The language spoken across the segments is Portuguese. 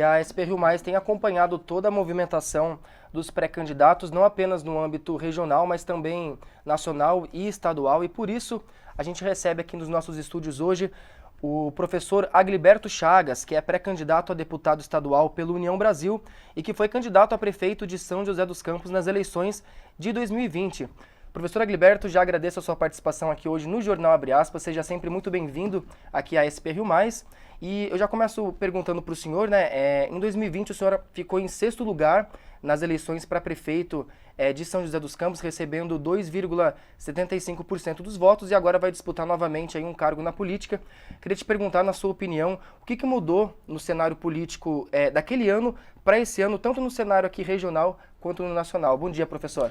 E a SP Rio Mais tem acompanhado toda a movimentação dos pré-candidatos, não apenas no âmbito regional, mas também nacional e estadual. E por isso a gente recebe aqui nos nossos estúdios hoje o professor Agliberto Chagas, que é pré-candidato a deputado estadual pelo União Brasil e que foi candidato a prefeito de São José dos Campos nas eleições de 2020. Professor Agliberto, já agradeço a sua participação aqui hoje no Jornal Abre Aspas, seja sempre muito bem-vindo aqui à SP Rio Mais. E eu já começo perguntando para o senhor, em 2020 o senhor ficou em 6º lugar nas eleições para prefeito de São José dos Campos, recebendo 2,75% dos votos e agora vai disputar novamente aí um cargo na política. Queria te perguntar, na sua opinião, o que mudou no cenário político daquele ano para esse ano, tanto no cenário aqui regional quanto no nacional. Bom dia, professor.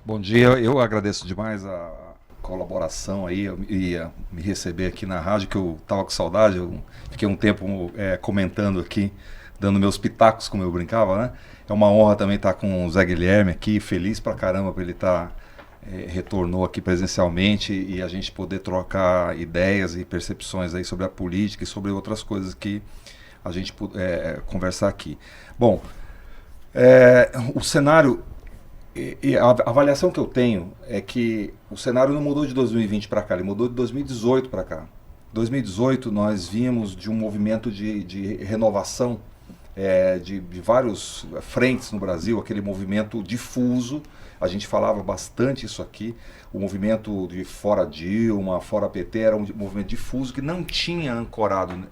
Bom dia, eu agradeço demais a colaboração aí e me receber aqui na rádio, que eu estava com saudade, eu fiquei um tempo comentando aqui, dando meus pitacos, como eu brincava, né? É uma honra também estar com o Zé Guilherme aqui, feliz pra caramba por ele retornou aqui presencialmente e a gente poder trocar ideias e percepções aí sobre a política e sobre outras coisas que a gente conversar aqui. Bom, o cenário... E a avaliação que eu tenho é que o cenário não mudou de 2020 para cá, ele mudou de 2018 para cá. Em 2018 nós vimos de um movimento de renovação de vários frentes no Brasil, aquele movimento difuso, a gente falava bastante isso aqui, o movimento de fora Dilma, fora PT, era um movimento difuso que não tinha ancorado,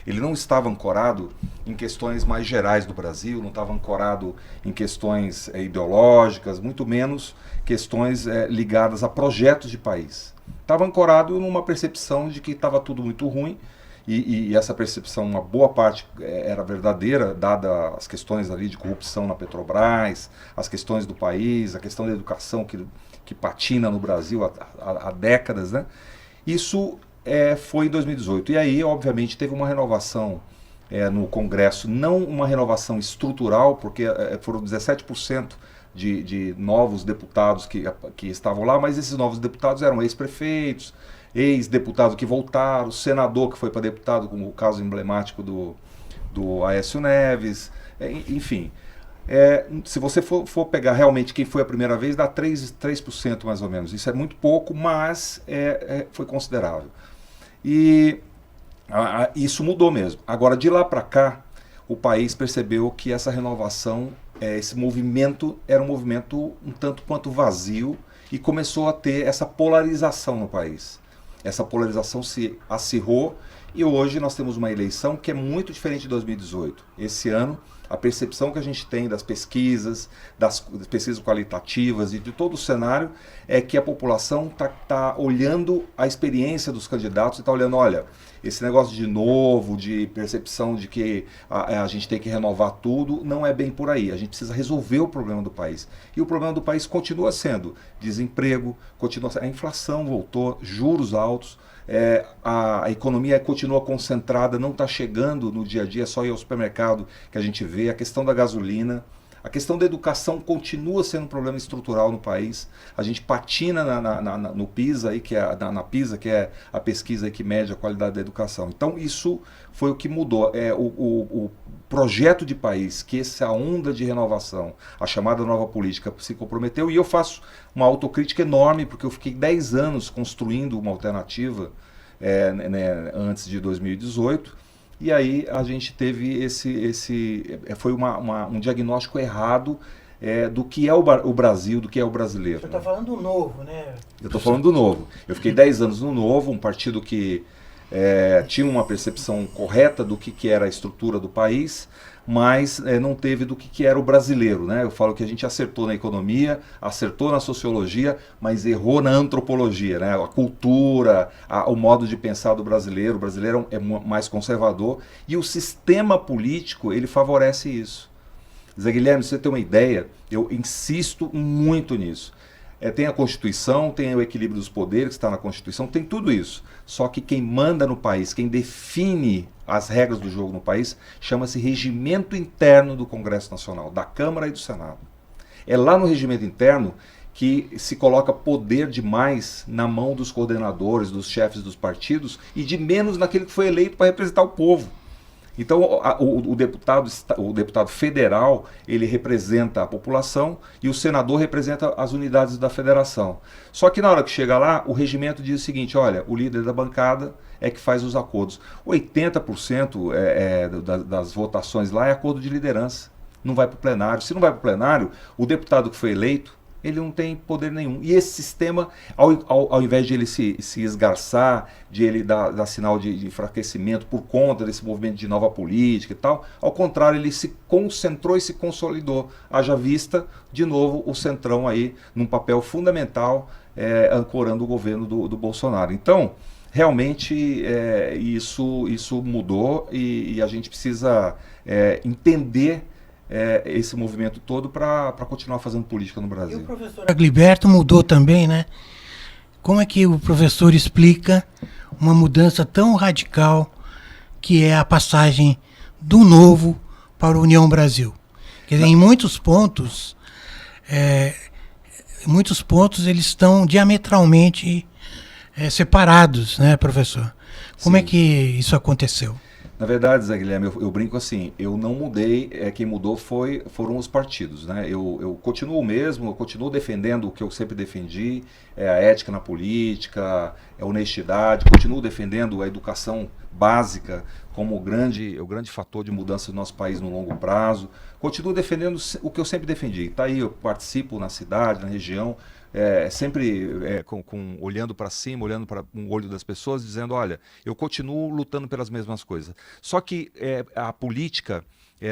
ele não estava ancorado em questões mais gerais do Brasil, não estava ancorado em questões ideológicas, muito menos questões ligadas a projetos de país. Estava ancorado numa percepção de que estava tudo muito ruim, e essa percepção, uma boa parte era verdadeira, dada as questões ali de corrupção na Petrobras, as questões do país, a questão da educação que patina no Brasil há décadas, né? Isso foi em 2018. E aí, obviamente, teve uma renovação no Congresso, não uma renovação estrutural, porque foram 17% de novos deputados que estavam lá, mas esses novos deputados eram ex-prefeitos, ex-deputado que voltaram, senador que foi para deputado, como o caso emblemático do Aécio Neves, enfim. Se você for pegar realmente quem foi a primeira vez, dá 3% mais ou menos. Isso é muito pouco, mas foi considerável. E isso mudou mesmo. Agora, de lá para cá, o país percebeu que essa renovação, esse movimento, era um movimento um tanto quanto vazio e começou a ter essa polarização no país. Essa polarização se acirrou e hoje nós temos uma eleição que é muito diferente de 2018. Esse ano, a percepção que a gente tem das pesquisas qualitativas e de todo o cenário é que a população está olhando a experiência dos candidatos e está olhando, olha, esse negócio de novo, de percepção de que a gente tem que renovar tudo, não é bem por aí. A gente precisa resolver o problema do país. E o problema do país continua sendo desemprego, a inflação voltou, juros altos, a economia continua concentrada, não está chegando no dia a dia, só ir ao supermercado que a gente vê, a questão da gasolina, a questão da educação continua sendo um problema estrutural no país. A gente patina no PISA, na PISA, que é a pesquisa que mede a qualidade da educação. Então isso foi o que mudou. O projeto de país, que essa onda de renovação, a chamada nova política, se comprometeu, e eu faço uma autocrítica enorme, porque eu fiquei 10 anos construindo uma alternativa antes de 2018, e aí a gente teve foi um diagnóstico errado do que é o Brasil, do que é o brasileiro. Você está falando do Novo, né? Eu estou falando do Novo. Eu fiquei 10 anos no Novo, um partido que tinha uma percepção correta do que era a estrutura do país, mas não teve do que era o brasileiro, né? Eu falo que a gente acertou na economia, acertou na sociologia, mas errou na antropologia, né? A cultura, o modo de pensar do brasileiro. O brasileiro é mais conservador e o sistema político, ele favorece isso. Zé Guilherme, se você tem uma ideia, eu insisto muito nisso. Tem a Constituição, tem o equilíbrio dos poderes que está na Constituição, tem tudo isso. Só que quem manda no país, quem define as regras do jogo no país, chama-se regimento interno do Congresso Nacional, da Câmara e do Senado. É lá no regimento interno que se coloca poder demais na mão dos coordenadores, dos chefes dos partidos, e de menos naquele que foi eleito para representar o povo. Então, o deputado federal, ele representa a população e o senador representa as unidades da federação. Só que na hora que chega lá, o regimento diz o seguinte, olha, o líder da bancada é que faz os acordos. 80% das votações lá é acordo de liderança. Não vai para o plenário. Se não vai para o plenário, o deputado que foi eleito, ele não tem poder nenhum. E esse sistema, ao invés de ele se esgarçar, de ele dar sinal de enfraquecimento por conta desse movimento de nova política e tal, ao contrário, ele se concentrou e se consolidou. Haja vista, de novo, o Centrão aí num papel fundamental, ancorando o governo do Bolsonaro. Então, realmente, isso mudou e a gente precisa entender esse movimento todo para continuar fazendo política no Brasil. E o professor Agliberto mudou também, né? Como é que o professor explica uma mudança tão radical que é a passagem do Novo para a União Brasil? Quer dizer, em muitos pontos eles estão diametralmente separados, né, professor? Como Sim. é que isso aconteceu? Na verdade, Zé Guilherme, eu brinco assim, eu não mudei, quem mudou foram os partidos, né? Eu continuo o mesmo, eu continuo defendendo o que eu sempre defendi, a ética na política, a honestidade, continuo defendendo a educação básica como o grande fator de mudança do nosso país no longo prazo, continuo defendendo o que eu sempre defendi. Tá aí, eu participo na cidade, na região, sempre olhando para cima, olhando para o olho das pessoas, dizendo, olha, eu continuo lutando pelas mesmas coisas. Só que a política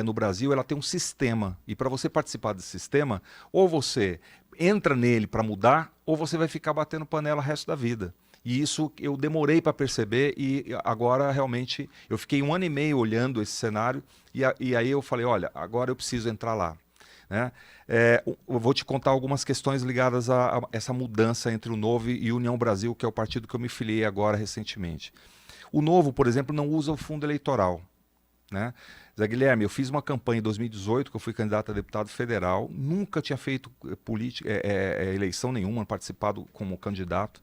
no Brasil, ela tem um sistema, e para você participar desse sistema, ou você entra nele para mudar, ou você vai ficar batendo panela o resto da vida. E isso eu demorei para perceber e agora realmente eu fiquei 1 ano e meio olhando esse cenário e aí eu falei, olha, agora eu preciso entrar lá. Né? Eu vou te contar algumas questões ligadas a essa mudança entre o Novo e União Brasil, que é o partido que eu me filiei agora recentemente. O Novo, por exemplo, não usa o fundo eleitoral. Né? Zé Guilherme, eu fiz uma campanha em 2018, que eu fui candidato a deputado federal, nunca tinha feito eleição nenhuma, participado como candidato.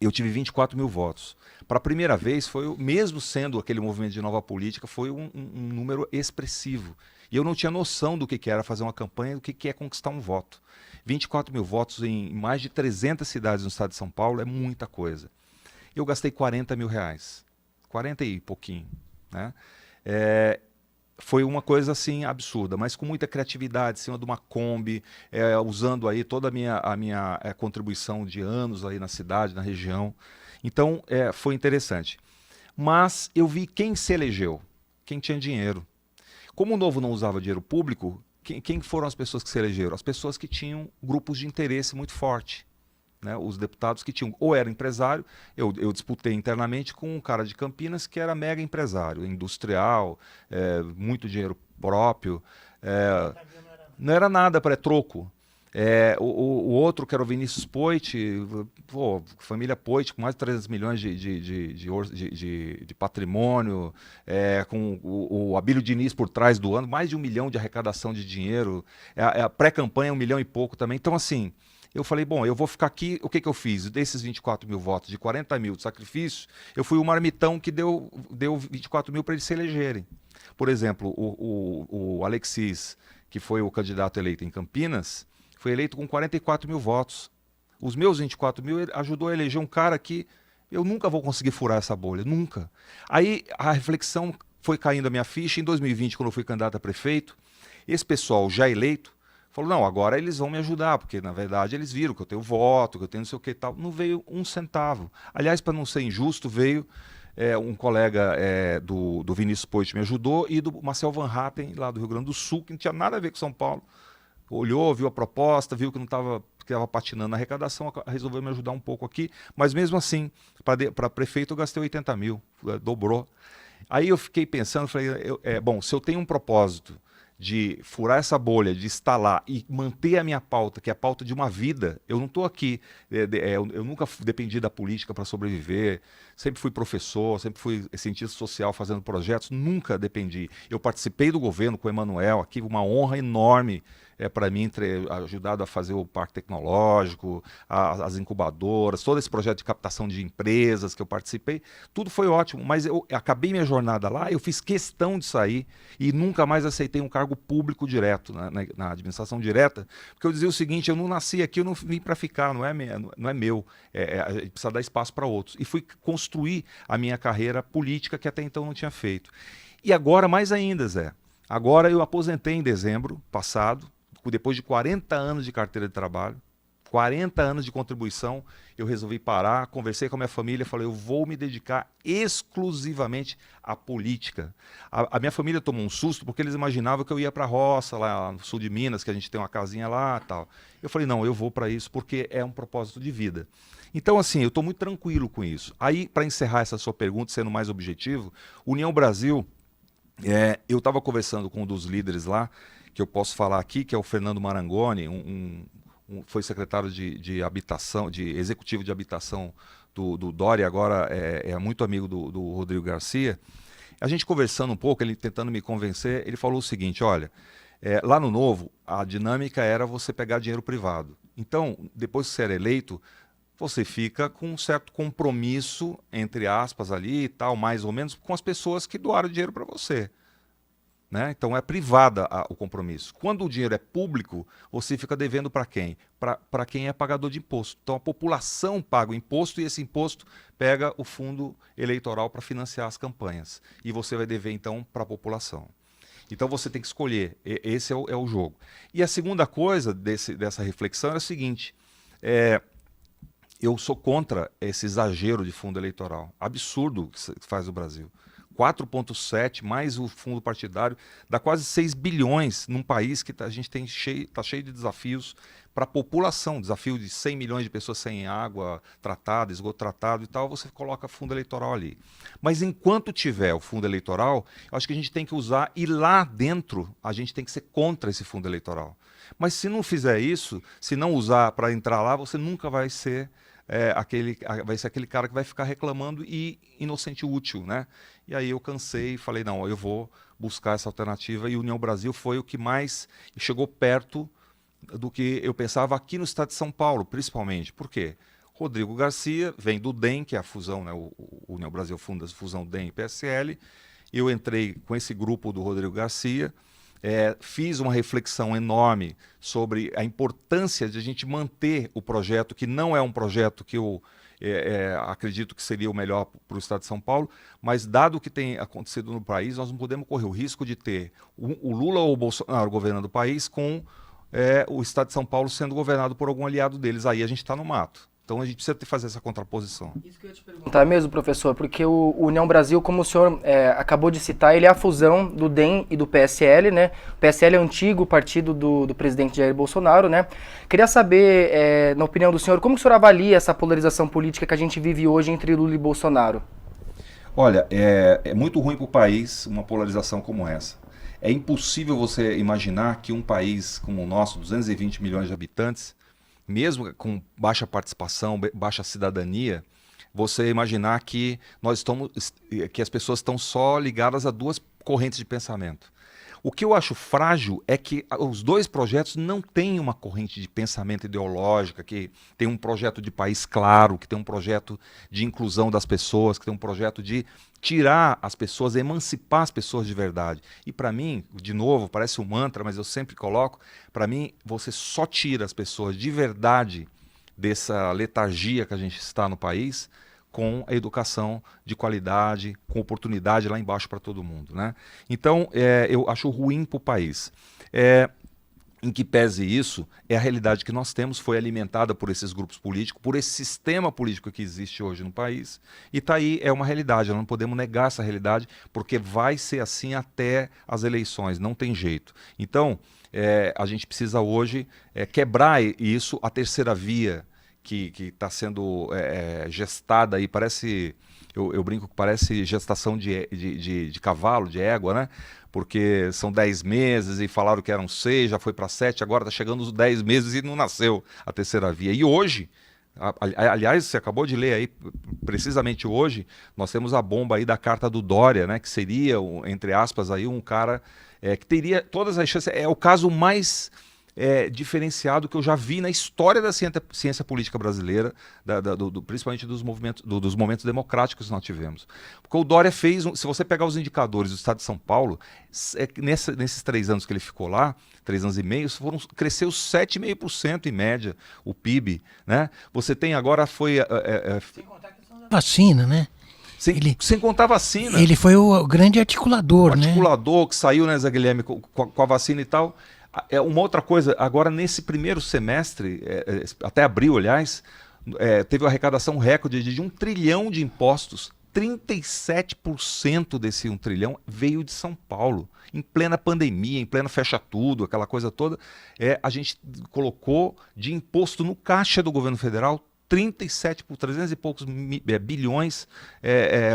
Eu tive 24 mil votos. Para a primeira vez, mesmo sendo aquele movimento de nova política, foi um número expressivo. E eu não tinha noção do que era fazer uma campanha, do que é conquistar um voto. 24 mil votos em mais de 300 cidades no estado de São Paulo é muita coisa. Eu gastei 40 mil reais. 40 e pouquinho. Né? Foi uma coisa assim absurda, mas com muita criatividade, em cima de uma Kombi, usando aí toda a minha contribuição de anos aí na cidade, na região. Então, foi interessante. Mas eu vi quem se elegeu, quem tinha dinheiro. Como o Novo não usava dinheiro público, quem foram as pessoas que se elegeram? As pessoas que tinham grupos de interesse muito forte. Né? Os deputados que tinham, ou era empresário, eu disputei internamente com um cara de Campinas que era mega empresário, industrial, muito dinheiro próprio, não era nada para troco. O outro, que era o Vinícius Poit, família Poit, com mais de 300 milhões de patrimônio, com o Abílio Diniz por trás do ano, mais de 1 milhão de arrecadação de dinheiro, a pré-campanha 1 milhão e pouco também. Então, assim, eu falei, bom, eu vou ficar aqui, o que eu fiz? Desses 24 mil votos, de 40 mil de sacrifício, eu fui o marmitão que deu 24 mil para eles se elegerem. Por exemplo, o Alexis, que foi o candidato eleito em Campinas, foi eleito com 44 mil votos. Os meus 24 mil ajudou a eleger um cara que eu nunca vou conseguir furar essa bolha, nunca. Aí a reflexão foi caindo a minha ficha. Em 2020, quando eu fui candidato a prefeito, esse pessoal já eleito falou, não, agora eles vão me ajudar, porque na verdade eles viram que eu tenho voto, que eu tenho não sei o que e tal. Não veio um centavo. Aliás, para não ser injusto, veio um colega do Vinícius Poit me ajudou e do Marcel Van Hatten, lá do Rio Grande do Sul, que não tinha nada a ver com São Paulo. Olhou, viu a proposta, viu que não estava patinando na arrecadação, resolveu me ajudar um pouco aqui, mas mesmo assim, para prefeito eu gastei 80 mil, dobrou. Aí eu fiquei pensando, falei, bom, se eu tenho um propósito de furar essa bolha, de estar lá e manter a minha pauta, que é a pauta de uma vida, eu não estou aqui, eu nunca dependi da política para sobreviver, sempre fui professor, sempre fui cientista social fazendo projetos, nunca dependi. Eu participei do governo com o Emanuel, aqui uma honra enorme, para mim, ajudado a fazer o parque tecnológico, as incubadoras, todo esse projeto de captação de empresas que eu participei, tudo foi ótimo, mas eu acabei minha jornada lá, eu fiz questão de sair e nunca mais aceitei um cargo público direto, na administração direta, porque eu dizia o seguinte, eu não nasci aqui, eu não vim para ficar, não é meu, a gente precisa dar espaço para outros. E fui construir a minha carreira política que até então não tinha feito. E agora mais ainda, Zé, agora eu aposentei em dezembro passado, depois de 40 anos de carteira de trabalho, 40 anos de contribuição, eu resolvi parar, conversei com a minha família, falei, eu vou me dedicar exclusivamente à política. A minha família tomou um susto porque eles imaginavam que eu ia para a roça, lá no sul de Minas, que a gente tem uma casinha lá e tal. Eu falei, não, eu vou para isso porque é um propósito de vida. Então, assim, eu estou muito tranquilo com isso. Aí, para encerrar essa sua pergunta, sendo mais objetivo, União Brasil, eu estava conversando com um dos líderes lá, que eu posso falar aqui, que é o Fernando Marangoni, foi secretário de habitação, de executivo de habitação do Dória, agora é muito amigo do Rodrigo Garcia. A gente conversando um pouco, ele tentando me convencer, ele falou o seguinte, olha, lá no Novo, a dinâmica era você pegar dinheiro privado. Então, depois que você era eleito, você fica com um certo compromisso, entre aspas, ali e tal, mais ou menos, com as pessoas que doaram dinheiro para você. Né? Então é privada o compromisso. Quando o dinheiro é público, você fica devendo para quem? Para quem é pagador de imposto. Então a população paga o imposto e esse imposto pega o fundo eleitoral para financiar as campanhas. E você vai dever então para a população. Então você tem que escolher. Esse é o jogo. E a segunda coisa dessa reflexão é o seguinte. Eu sou contra esse exagero de fundo eleitoral. Absurdo que faz o Brasil. 4,7 mais o fundo partidário, dá quase 6 bilhões num país que a gente está cheio de desafios para a população, desafio de 100 milhões de pessoas sem água tratada, esgoto tratado e tal, você coloca fundo eleitoral ali. Mas enquanto tiver o fundo eleitoral, eu acho que a gente tem que usar, e lá dentro a gente tem que ser contra esse fundo eleitoral. Mas se não fizer isso, se não usar para entrar lá, você nunca vai ser vai ser aquele cara que vai ficar reclamando e inocente útil, né? E aí eu cansei e falei, não, eu vou buscar essa alternativa, e União Brasil foi o que mais chegou perto do que eu pensava aqui no estado de São Paulo, principalmente. Por quê? Rodrigo Garcia vem do DEM, que é a fusão, né? O União Brasil funda a fusão DEM e PSL. Eu entrei com esse grupo do Rodrigo Garcia, fiz uma reflexão enorme sobre a importância de a gente manter o projeto, que não é um projeto que eu acredito que seria o melhor para o estado de São Paulo, mas dado o que tem acontecido no país, nós não podemos correr o risco de ter o Lula ou o Bolsonaro governando o país com o estado de São Paulo sendo governado por algum aliado deles. Aí a gente está no mato. Então a gente precisa fazer essa contraposição. Isso que eu ia te perguntar mesmo, professor, porque o União Brasil, como o senhor acabou de citar, ele é a fusão do DEM e do PSL, né? O PSL é o antigo partido do presidente Jair Bolsonaro, né? Queria saber, na opinião do senhor, como que o senhor avalia essa polarização política que a gente vive hoje entre Lula e Bolsonaro? Olha, é muito ruim para o país uma polarização como essa. É impossível você imaginar que um país como o nosso, 220 milhões de habitantes, mesmo com baixa participação, baixa cidadania, você imaginar que que as pessoas estão só ligadas a duas correntes de pensamento. O que eu acho frágil é que os dois projetos não têm uma corrente de pensamento ideológica, que tem um projeto de país claro, que tem um projeto de inclusão das pessoas, que tem um projeto de tirar as pessoas, emancipar as pessoas de verdade. E para mim, de novo, parece um mantra, mas eu sempre coloco, para mim, você só tira as pessoas de verdade dessa letargia que a gente está no país com a educação de qualidade, com oportunidade lá embaixo para todo mundo, né? Então, eu acho ruim para o país. Em que pese isso, a realidade que nós temos, foi alimentada por esses grupos políticos, por esse sistema político que existe hoje no país, e está aí, é uma realidade, nós não podemos negar essa realidade, porque vai ser assim até as eleições, não tem jeito. Então, a gente precisa hoje quebrar isso, a terceira via, que está sendo gestada aí, parece, eu brinco que parece gestação de cavalo, de égua, né? Porque são 10 meses e falaram que eram 6, já foi para 7, agora está chegando os 10 meses e não nasceu a terceira via. E hoje, aliás, você acabou de ler aí, precisamente hoje, nós temos a bomba aí da carta do Dória, né? Que seria, entre aspas, aí um cara que teria todas as chances, é o caso mais diferenciado que eu já vi na história da ciência política brasileira, principalmente dos momentos democráticos que nós tivemos. Porque o Dória fez, se você pegar os indicadores do Estado de São Paulo, nesses 3 anos que ele ficou lá, 3 anos e meio, cresceu 7,5% em média o PIB, né? Você tem agora, Sem contar a questão da vacina, né? Sem contar a vacina. Ele foi o grande articulador, né? O articulador que saiu, né, Zé Guilherme, com a vacina e tal. Uma outra coisa, agora nesse primeiro semestre, até abril, aliás, teve uma arrecadação recorde de 1 trilhão de impostos. 37% desse 1 trilhão veio de São Paulo. Em plena pandemia, em plena fecha tudo, aquela coisa toda, a gente colocou de imposto no caixa do governo federal 37 por 300 e poucos bilhões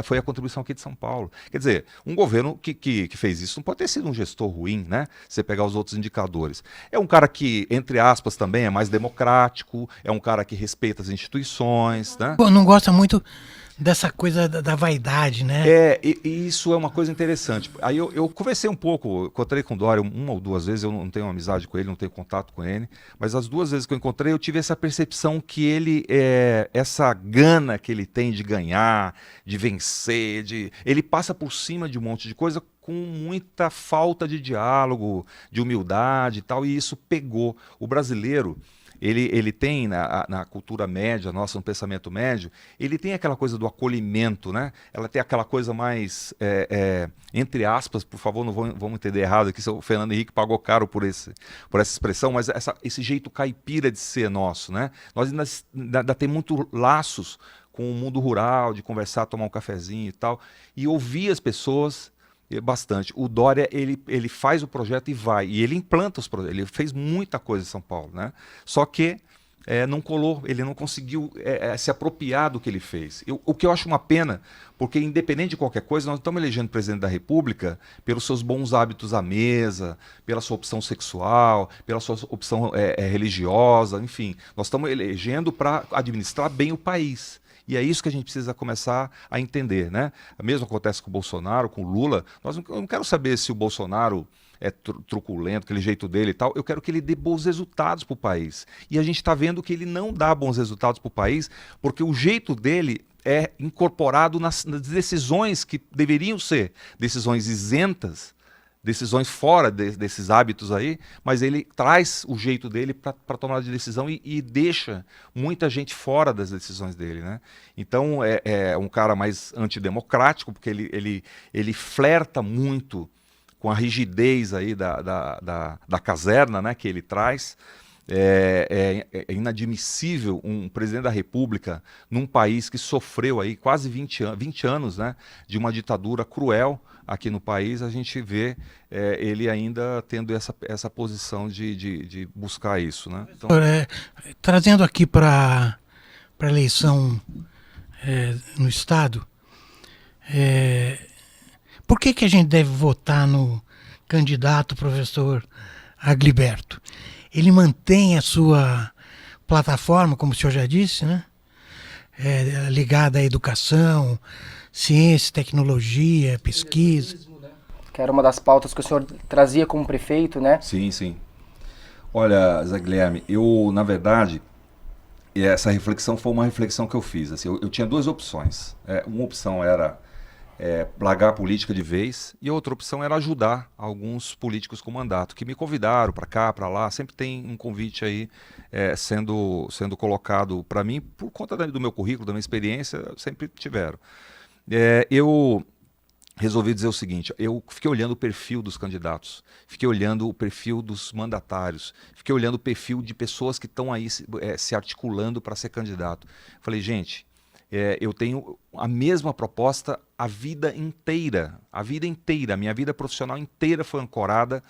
foi a contribuição aqui de São Paulo. Quer dizer, um governo que fez isso não pode ter sido um gestor ruim, né? Você pegar os outros indicadores. É um cara que, entre aspas, também é mais democrático, é um cara que respeita as instituições, né? Pô, não gosta muito dessa coisa da vaidade, né? E isso é uma coisa interessante. Aí eu conversei um pouco, encontrei com o Dória 1 ou 2 vezes, eu não tenho amizade com ele, não tenho contato com ele, mas as 2 vezes que eu encontrei, eu tive essa percepção que ele, essa gana que ele tem de ganhar, de vencer, ele passa por cima de um monte de coisa com muita falta de diálogo, de humildade e tal, e isso pegou. O brasileiro, ele tem na cultura média, nossa, no pensamento médio, ele tem aquela coisa do acolhimento, né? Ela tem aquela coisa mais, entre aspas, por favor, não vamos entender errado aqui, o Fernando Henrique pagou caro por essa expressão, mas esse jeito caipira de ser nosso, né? Nós ainda tem muito laços com o mundo rural, de conversar, tomar um cafezinho e tal, e ouvir as pessoas bastante. O Dória, ele faz o projeto e vai, e ele implanta os projetos, ele fez muita coisa em São Paulo, né? Só que não colou, ele não conseguiu se apropriar do que ele fez. O que eu acho uma pena, porque independente de qualquer coisa, nós estamos elegendo presidente da República pelos seus bons hábitos à mesa, pela sua opção sexual, pela sua opção religiosa, enfim, nós estamos elegendo para administrar bem o país. E é isso que a gente precisa começar a entender, né? O mesmo acontece com o Bolsonaro, com o Lula. Eu não quero saber se o Bolsonaro é truculento, aquele jeito dele e tal. Eu quero que ele dê bons resultados para o país. E a gente está vendo que ele não dá bons resultados para o país, porque o jeito dele é incorporado nas decisões que deveriam ser decisões isentas, decisões fora desses hábitos aí, mas ele traz o jeito dele para tomar de decisão e deixa muita gente fora das decisões dele, né? Então é um cara mais antidemocrático, porque ele flerta muito com a rigidez aí da caserna, né, que ele traz. É inadmissível um presidente da República num país que sofreu aí quase 20 anos, né, de uma ditadura cruel aqui no país. A gente vê ele ainda tendo essa posição de buscar isso, né? Então, trazendo aqui para a eleição no Estado, por que a gente deve votar no candidato professor Agliberto? Ele mantém a sua plataforma, como o senhor já disse, né? Ligada à educação, ciência, tecnologia, pesquisa. Que era uma das pautas que o senhor trazia como prefeito, né? Sim, sim. Olha, Zé Guilherme, na verdade, essa reflexão foi uma reflexão que eu fiz. Assim, eu tinha 2 opções. Uma opção era largar a política de vez, e a outra opção era ajudar alguns políticos com mandato, que me convidaram para cá, para lá. Sempre tem um convite aí sendo colocado para mim, por conta do meu currículo, da minha experiência, sempre tiveram. Eu resolvi dizer o seguinte: eu fiquei olhando o perfil dos candidatos, fiquei olhando o perfil dos mandatários, fiquei olhando o perfil de pessoas que estão aí se articulando para ser candidato. Falei, gente, eu tenho a mesma proposta a vida inteira, a minha vida profissional inteira foi ancorada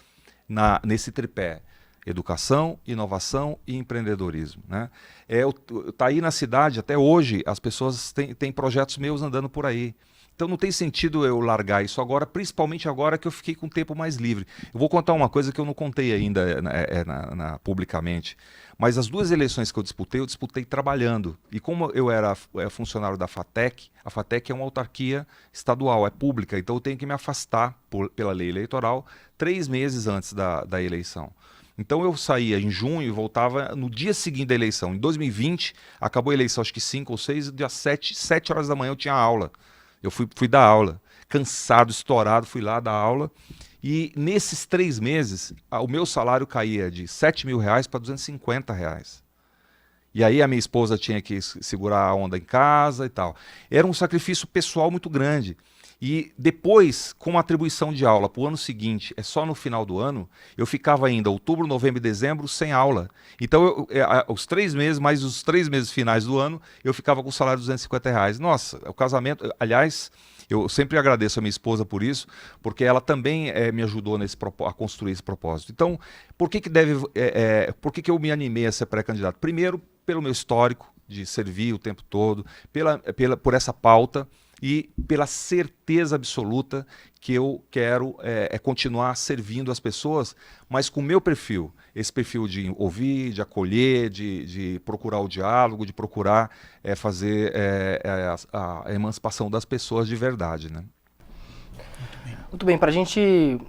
nesse tripé: educação, inovação e empreendedorismo, né? Tá aí na cidade, até hoje, as pessoas têm projetos meus andando por aí. Então não tem sentido eu largar isso agora, principalmente agora que eu fiquei com o tempo mais livre. Eu vou contar uma coisa que eu não contei ainda publicamente, mas as 2 eleições que eu disputei trabalhando. E como eu era funcionário da FATEC, a FATEC é uma autarquia estadual, é pública, então eu tenho que me afastar pela lei eleitoral 3 meses antes da eleição. Então eu saía em junho e voltava no dia seguinte da eleição. Em 2020, acabou a eleição, acho que 5 ou 6, dia 7 horas da manhã eu tinha aula. Eu fui dar aula, cansado, estourado, fui lá dar aula. E nesses 3 meses, o meu salário caía de R$7.000 para R$250. E aí a minha esposa tinha que segurar a onda em casa e tal. Era um sacrifício pessoal muito grande. E depois, com a atribuição de aula para o ano seguinte, é só no final do ano, eu ficava ainda outubro, novembro e dezembro sem aula. Então, os 3 meses, mais os 3 meses finais do ano, eu ficava com o salário de R$250. Nossa, o casamento... Aliás, eu sempre agradeço a minha esposa por isso, porque ela também me ajudou a construir esse propósito. Então, por que eu me animei a ser pré-candidato? Primeiro, pelo meu histórico de servir o tempo todo, por essa pauta, e pela certeza absoluta que eu quero continuar servindo as pessoas, mas com o meu perfil, esse perfil de ouvir, de acolher, de procurar o diálogo, de procurar fazer a emancipação das pessoas de verdade, né? Muito bem, para a gente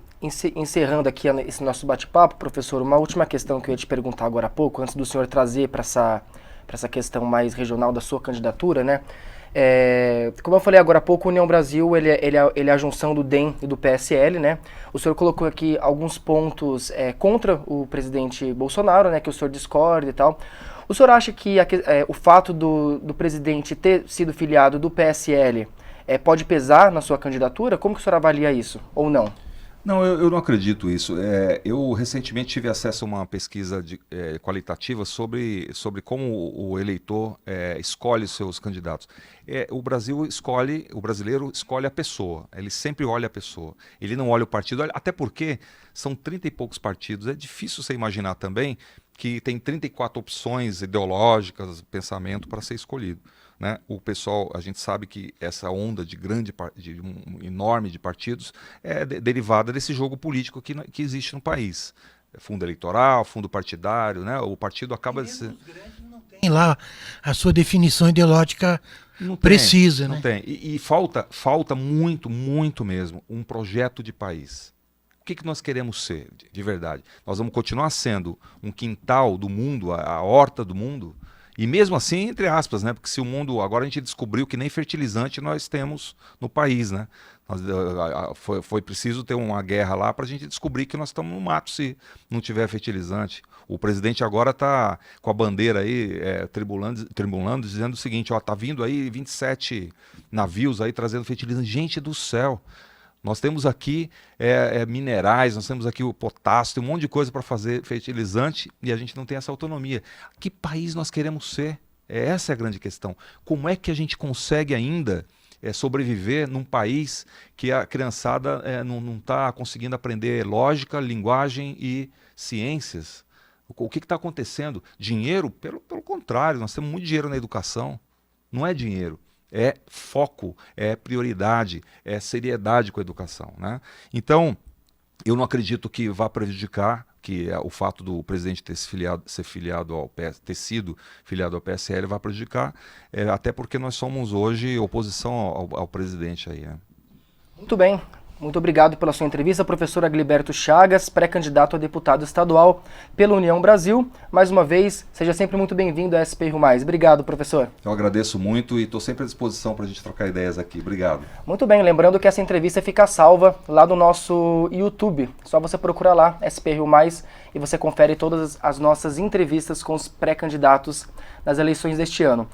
encerrando aqui esse nosso bate-papo, professor, uma última questão que eu ia te perguntar agora há pouco, antes do senhor trazer para essa questão mais regional da sua candidatura, né? Como eu falei agora há pouco, o União Brasil ele é a junção do DEM e do PSL, né? O senhor colocou aqui alguns pontos contra o presidente Bolsonaro, né? Que o senhor discorda e tal. O senhor acha que o fato do presidente ter sido filiado do PSL pode pesar na sua candidatura? Como que o senhor avalia isso? Ou não? Não, eu não acredito nisso. Eu recentemente tive acesso a uma pesquisa qualitativa sobre como o eleitor escolhe seus candidatos. O brasileiro escolhe a pessoa, ele sempre olha a pessoa, ele não olha o partido, até porque são 30 e poucos partidos, é difícil você imaginar também que tem 34 opções ideológicas, pensamento para ser escolhido. Né? O pessoal, a gente sabe que essa onda enorme de partidos é derivada desse jogo político que existe no país. Fundo eleitoral, fundo partidário, né? O partido acaba de ser... Não tem lá a sua definição ideológica precisa, né? Não tem. E falta muito, muito mesmo um projeto de país. O que nós queremos ser, de verdade? Nós vamos continuar sendo um quintal do mundo, a horta do mundo. E mesmo assim, entre aspas, né? Porque se o mundo... Agora a gente descobriu que nem fertilizante nós temos no país, né? Foi preciso ter uma guerra lá para a gente descobrir que nós estamos no mato se não tiver fertilizante. O presidente agora está com a bandeira aí, tribulando, dizendo o seguinte, ó, tá vindo aí 27 navios aí trazendo fertilizante. Gente do céu! Nós temos aqui minerais, nós temos aqui o potássio, tem um monte de coisa para fazer fertilizante e a gente não tem essa autonomia. Que país nós queremos ser? Essa é a grande questão. Como é que a gente consegue ainda sobreviver num país que a criançada não está conseguindo aprender lógica, linguagem e ciências? O que está acontecendo? Dinheiro? Pelo contrário, nós temos muito dinheiro na educação. Não é dinheiro. É foco, é prioridade, é seriedade com a educação, né? Então, eu não acredito que vá prejudicar, que o fato do presidente ter sido filiado ao PSL vai prejudicar, até porque nós somos hoje oposição ao presidente aí, né? Muito bem. Muito obrigado pela sua entrevista, professor Agliberto Chagas, pré-candidato a deputado estadual pela União Brasil. Mais uma vez, seja sempre muito bem-vindo à SP Rio Mais. Obrigado, professor. Eu agradeço muito e estou sempre à disposição para a gente trocar ideias aqui. Obrigado. Muito bem, lembrando que essa entrevista fica salva lá no nosso YouTube. Só você procurar lá, SP Rio Mais, e você confere todas as nossas entrevistas com os pré-candidatos nas eleições deste ano.